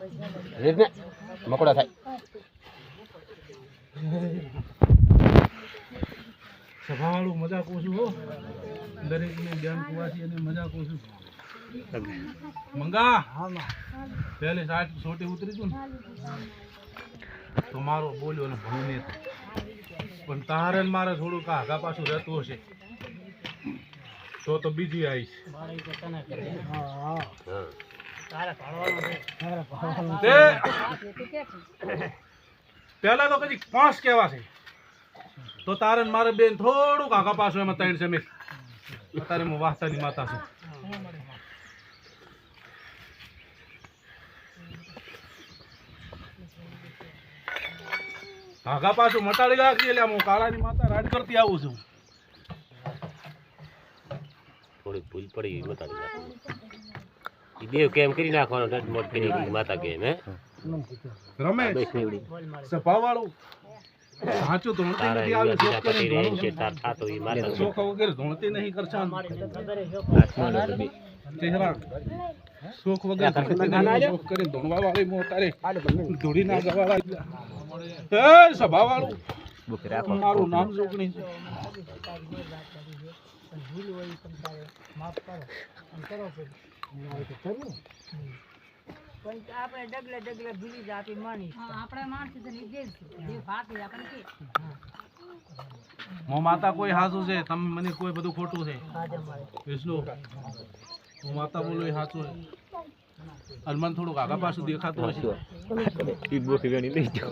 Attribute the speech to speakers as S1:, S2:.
S1: રીતને મકોડા થાય
S2: સભાવાળું મજાક ઓછું હો દરેકને બેન કુવાસી અને મજાક ઓછું મંગા પહેલે સોટી ઉતરી તું ને તો મારો બોલ્યો ને ભણું નહીં પણ તારે ને મારે થોડુંક આગા પાછું રહેતું હશે તો બીજી આવીશ પેલા તો કદી 5 કેવા છે તો તારે ને મારે બેન થોડુંક આગા પાછું એમાં 3 છે મેં અત્યારે હું વાહતાની માતા છું આગા પાછું મટાડી રાખજે એટલે હું કાળાની માતા રાડ કરતી આવું છું
S1: થોડી ભૂલ પડી મટાડી નાખો ઈ દેવ કેમ કરી નાખવાનો નટ મોટ કરી માતા કેમ હે
S2: રમેશ સભાવાળું સાચું તો નથી આવી શોખ કરી ધોણું છે
S1: તાર થાતો ઈ માતા
S2: શોખ વગર ધોણતી નહીં કરશા ચહેરા શોખ વગર શોખ કરી ધોણવા વાળી મો તારે ધોડી ના ગવા એ સભાવાળું મારું નામ જોગણી છે
S3: આપણે ડગલે ડગલે ભૂલી જ આપી માની આપણે માણસ છે ને દેવ ભાતી આપણે કે
S2: મો માતા કોઈ હાચું છે તમે મને કોઈ બધું ખોટું છે વિષ્ણુ હું માતા બોલું એ સાચું છે અલમાન થોડુંક આગા પાછું દેખાતું હશે ઈ બોકી વેણી લઈ જાઓ